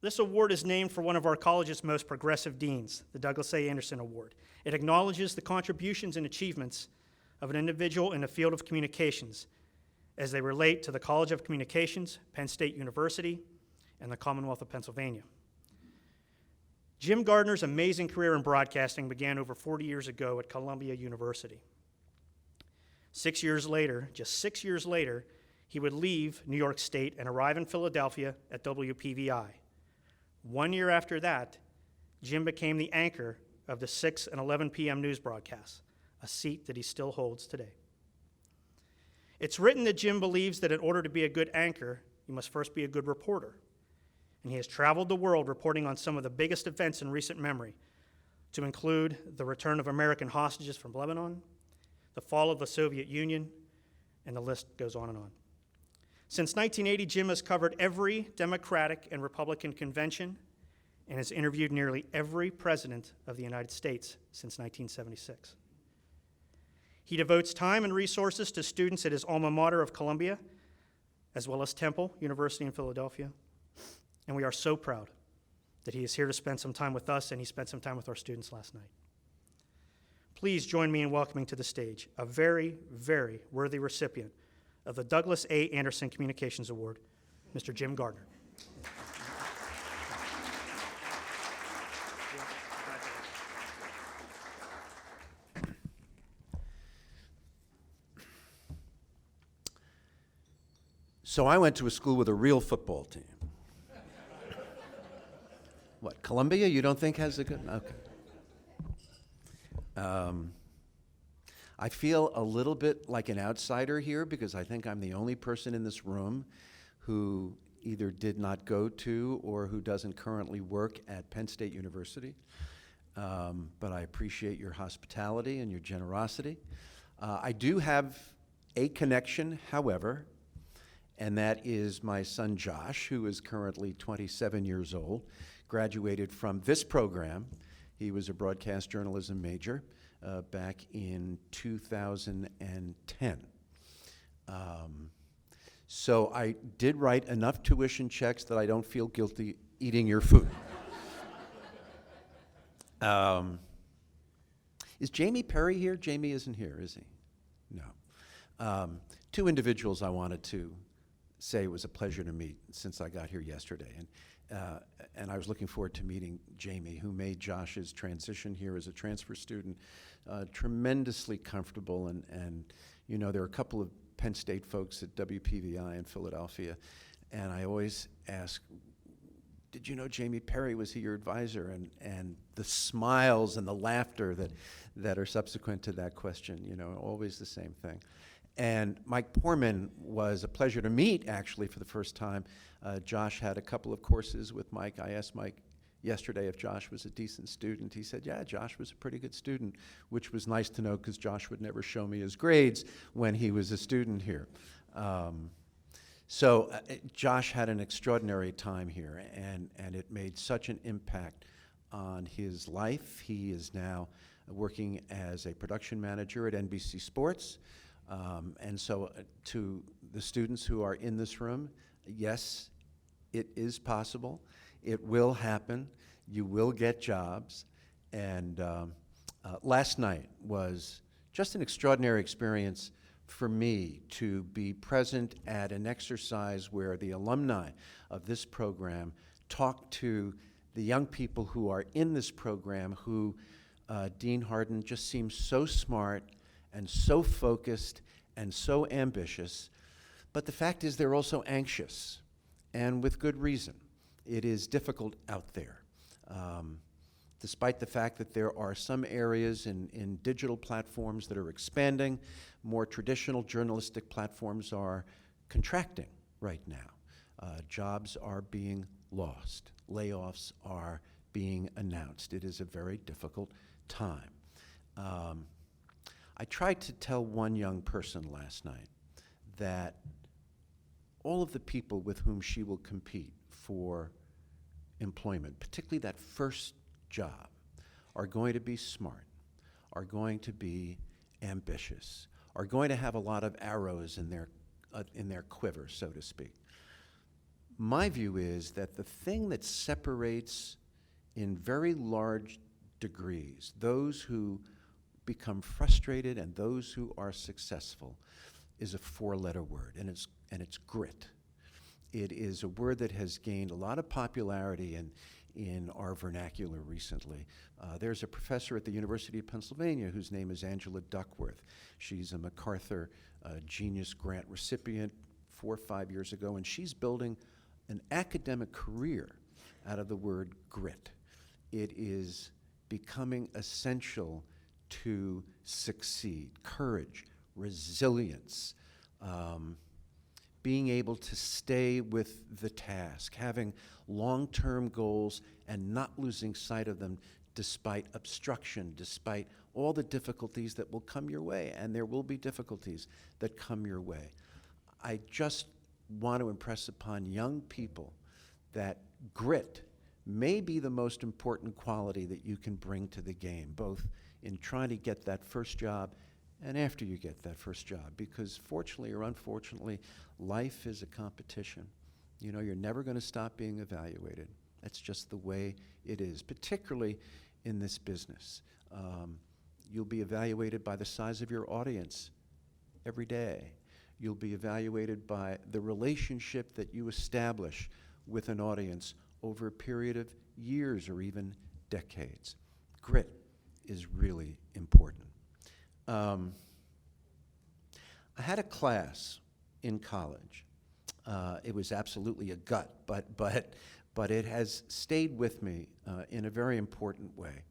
This award is named for one of our college's most progressive deans, the Douglas A. Anderson Award. It acknowledges the contributions and achievements of an individual in the field of communications as they relate to the College of Communications, Penn State University, and the Commonwealth of Pennsylvania. Jim Gardner's amazing career in broadcasting began over 40 years ago at Columbia University. 6 years later, just 6 years later, he would leave New York State and arrive in Philadelphia at WPVI. 1 year after that, Jim became the anchor of the 6 and 11 p.m. news broadcasts, a seat that he still holds today. It's written that Jim believes that in order to be a good anchor, you must first be a good reporter. And he has traveled the world reporting on some of the biggest events in recent memory, to include the return of American hostages from Lebanon, the fall of the Soviet Union, and the list goes on and on. Since 1980, Jim has covered every Democratic and Republican convention and has interviewed nearly every president of the United States since 1976. He devotes time and resources to students at his alma mater of Columbia, as well as Temple University in Philadelphia. And we are so proud that he is here to spend some time with us, and he spent some time with our students last night. Please join me in welcoming to the stage a very, very worthy recipient of the Douglas A. Anderson Communications Award, Mr. Jim Gardner. So I went to a school with a real football team. What, Columbia you don't think has a good, okay. I feel a little bit like an outsider here because I think I'm the only person in this room who either did not go to or who doesn't currently work at Penn State University. But I appreciate your hospitality and your generosity. I do have a connection, however, and that is my son Josh, who is currently 27 years old, graduated from this program. He was a broadcast journalism major back in 2010. So I did write enough tuition checks that I don't feel guilty eating your food. Is Jamie Perry here? Jamie isn't here, is he? No. Two individuals I wanted to say it was a pleasure to meet since I got here yesterday. And I was looking forward to meeting Jamie, who made Josh's transition here as a transfer student tremendously comfortable. And you know, there are a couple of Penn State folks at WPVI in Philadelphia, and I always ask, did you know Jamie Perry? Was he your advisor? And the smiles and the laughter that are subsequent to that question, you know, always the same thing. And Mike Poorman was a pleasure to meet, actually, for the first time. Josh had a couple of courses with Mike. I asked Mike yesterday if Josh was a decent student. He said, yeah, Josh was a pretty good student, which was nice to know because Josh would never show me his grades when he was a student here. So Josh had an extraordinary time here, and it made such an impact on his life. He is now working as a production manager at NBC Sports. And so to the students who are in this room, yes, it is possible. It will happen. You will get jobs. And last night was just an extraordinary experience for me to be present at an exercise where the alumni of this program talk to the young people who are in this program who Dean Harden just seems so smart and so focused and so ambitious, but the fact is they're also anxious, and with good reason. It is difficult out there. Despite the fact that there are some areas in digital platforms that are expanding, more traditional journalistic platforms are contracting right now. Jobs are being lost. Layoffs are being announced. It is a very difficult time. I tried to tell one young person last night that all of the people with whom she will compete for employment, particularly that first job, are going to be smart, are going to be ambitious, are going to have a lot of arrows in their quiver, so to speak. my view is that the thing that separates in very large degrees those who become frustrated and those who are successful is a four-letter word, and it's grit. It is a word that has gained a lot of popularity in our vernacular recently. There's a professor at the University of Pennsylvania whose name is Angela Duckworth. She's a MacArthur Genius Grant recipient 4 or 5 years ago, and she's building an academic career out of the word grit. It is becoming essential to succeed. Courage, resilience, being able to stay with the task, having long-term goals and not losing sight of them despite obstruction, despite all the difficulties that will come your way, and there will be difficulties that come your way. I just want to impress upon young people that grit may be the most important quality that you can bring to the game, both in trying to get that first job and after you get that first job, because fortunately or unfortunately, life is a competition. You know, you're never going to stop being evaluated. That's just the way it is, particularly in this business. You'll be evaluated by the size of your audience every day. You'll be evaluated by the relationship that you establish with an audience over a period of years or even decades. Grit is really important. I had a class in college. It was absolutely a gut, but it has stayed with me in a very important way.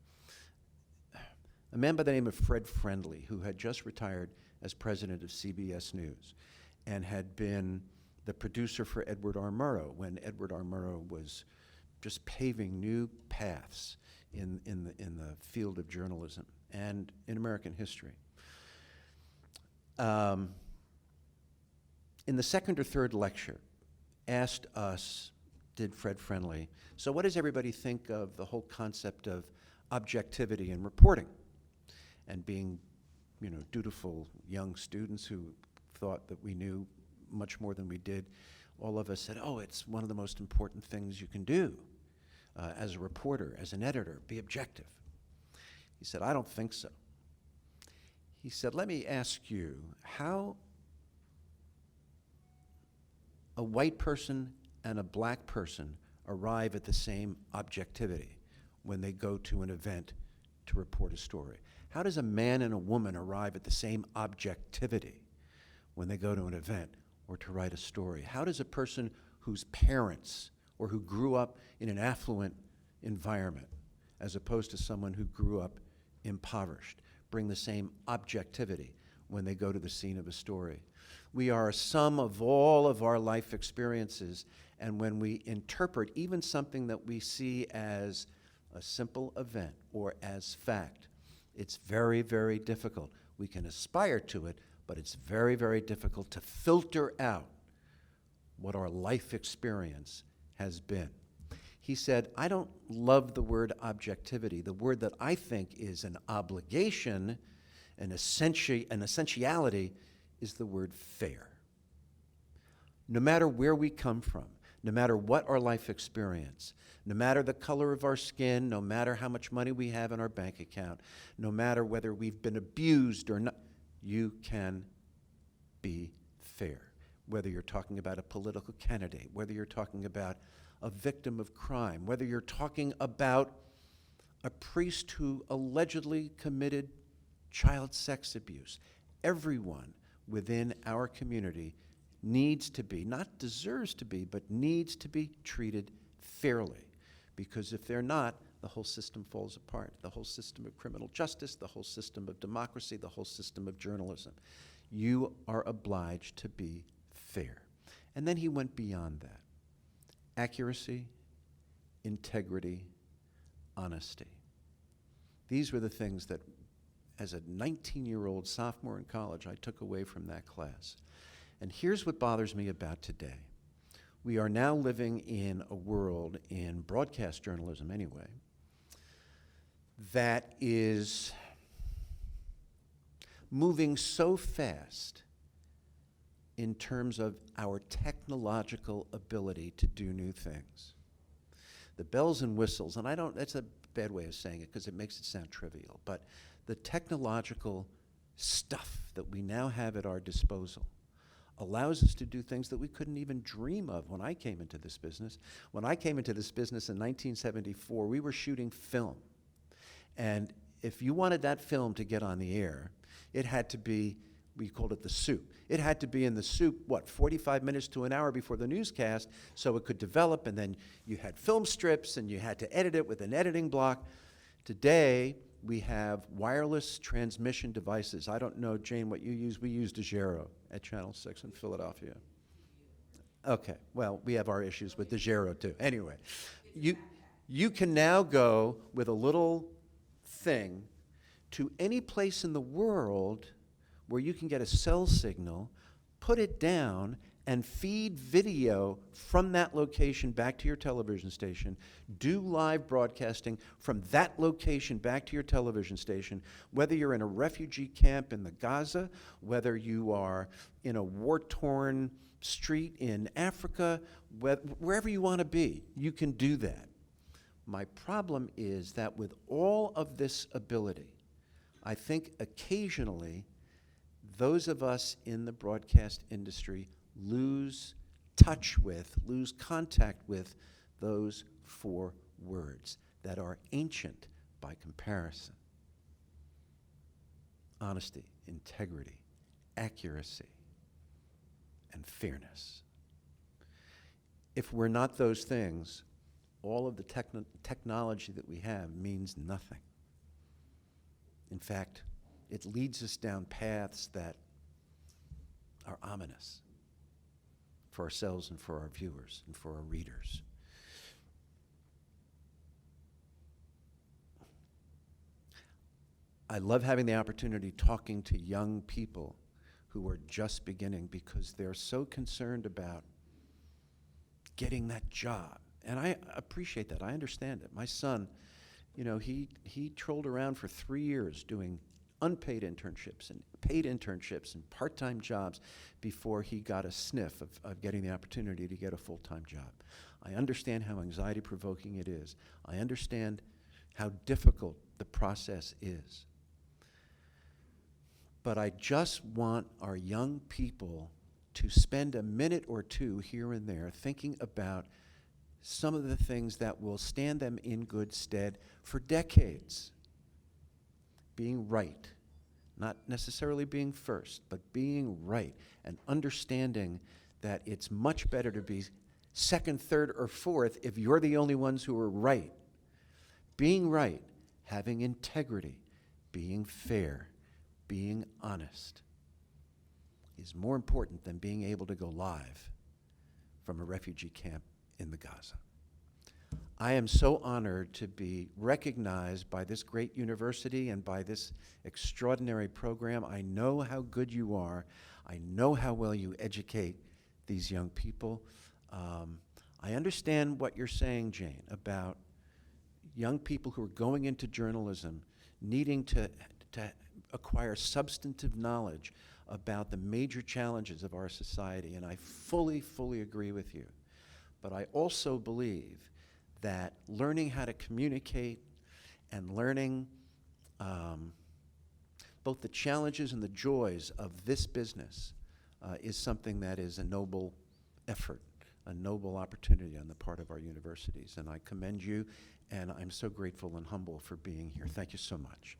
A man by the name of Fred Friendly, who had just retired as president of CBS News and had been the producer for Edward R. Murrow when Edward R. Murrow was just paving new paths in the field of journalism and in American history. In the second or third lecture, asked us, did Fred Friendly, so what does everybody think of the whole concept of objectivity in reporting? And being, you know, dutiful young students who thought that we knew much more than we did, all of us said, oh, it's one of the most important things you can do as a reporter, as an editor, be objective. He said, I don't think so. He said, let me ask you how a white person and a black person arrive at the same objectivity when they go to an event to report a story. How does a man and a woman arrive at the same objectivity when they go to an event or to write a story? How does a person whose parents or who grew up in an affluent environment as opposed to someone who grew up impoverished bring the same objectivity when they go to the scene of a story? We are a sum of all of our life experiences, and when we interpret even something that we see as a simple event or as fact, it's very, very difficult. We can aspire to it, but it's very, very difficult to filter out what our life experience has been. He said, I don't love the word objectivity. The word that I think is an obligation, an essentiality, is the word fair. No matter where we come from, no matter what our life experience, no matter the color of our skin, no matter how much money we have in our bank account, no matter whether we've been abused or not, you can be fair. Whether you're talking about a political candidate, whether you're talking about a victim of crime, whether you're talking about a priest who allegedly committed child sex abuse, everyone within our community needs to be, not deserves to be, but needs to be treated fairly. Because if they're not, the whole system falls apart. The whole system of criminal justice, the whole system of democracy, the whole system of journalism. You are obliged to be fair. And then he went beyond that. Accuracy, integrity, honesty. These were the things that, as a 19-year-old sophomore in college, I took away from that class. And here's what bothers me about today. We are now living in a world, in broadcast journalism anyway, that is moving so fast in terms of our technological ability to do new things. The bells and whistles, and that's a bad way of saying it because it makes it sound trivial, but the technological stuff that we now have at our disposal allows us to do things that we couldn't even dream of when I came into this business. When I came into this business in 1974, we were shooting film. And if you wanted that film to get on the air, it had to be, we called it the soup. It had to be in the soup, 45 minutes to an hour before the newscast, so it could develop, and then you had film strips, and you had to edit it with an editing block. Today, we have wireless transmission devices. I don't know, Jane, what you use. We use DeGero at Channel 6 in Philadelphia. Okay, well, we have our issues with DeGero too. Anyway, you can now go with a little thing to any place in the world where you can get a cell signal, put it down, and feed video from that location back to your television station, do live broadcasting from that location back to your television station, whether you're in a refugee camp in the Gaza, whether you are in a war-torn street in Africa, wherever you want to be, you can do that. My problem is that with all of this ability, I think occasionally those of us in the broadcast industry lose touch with, lose contact with those 4 words that are ancient by comparison. Honesty, integrity, accuracy, and fairness. If we're not those things, all of the technology that we have means nothing. In fact, it leads us down paths that are ominous for ourselves and for our viewers and for our readers. I love having the opportunity talking to young people who are just beginning because they're so concerned about getting that job. And I appreciate that. I understand it. My son, he trolled around for 3 years doing unpaid internships and paid internships and part-time jobs before he got a sniff of getting the opportunity to get a full-time job. I understand how anxiety-provoking it is. I understand how difficult the process is. But I just want our young people to spend a minute or two here and there thinking about some of the things that will stand them in good stead for decades. Being right, not necessarily being first, but being right, and understanding that it's much better to be second, third, or fourth if you're the only ones who are right. Being right, having integrity, being fair, being honest is more important than being able to go live from a refugee camp in the Gaza. I am so honored to be recognized by this great university and by this extraordinary program. I know how good you are. I know how well you educate these young people. I understand what you're saying, Jane, about young people who are going into journalism needing to acquire substantive knowledge about the major challenges of our society, and I fully, fully agree with you. But I also believe that learning how to communicate and learning both the challenges and the joys of this business is something that is a noble effort, a noble opportunity on the part of our universities. And I commend you, and I'm so grateful and humble for being here. Thank you so much.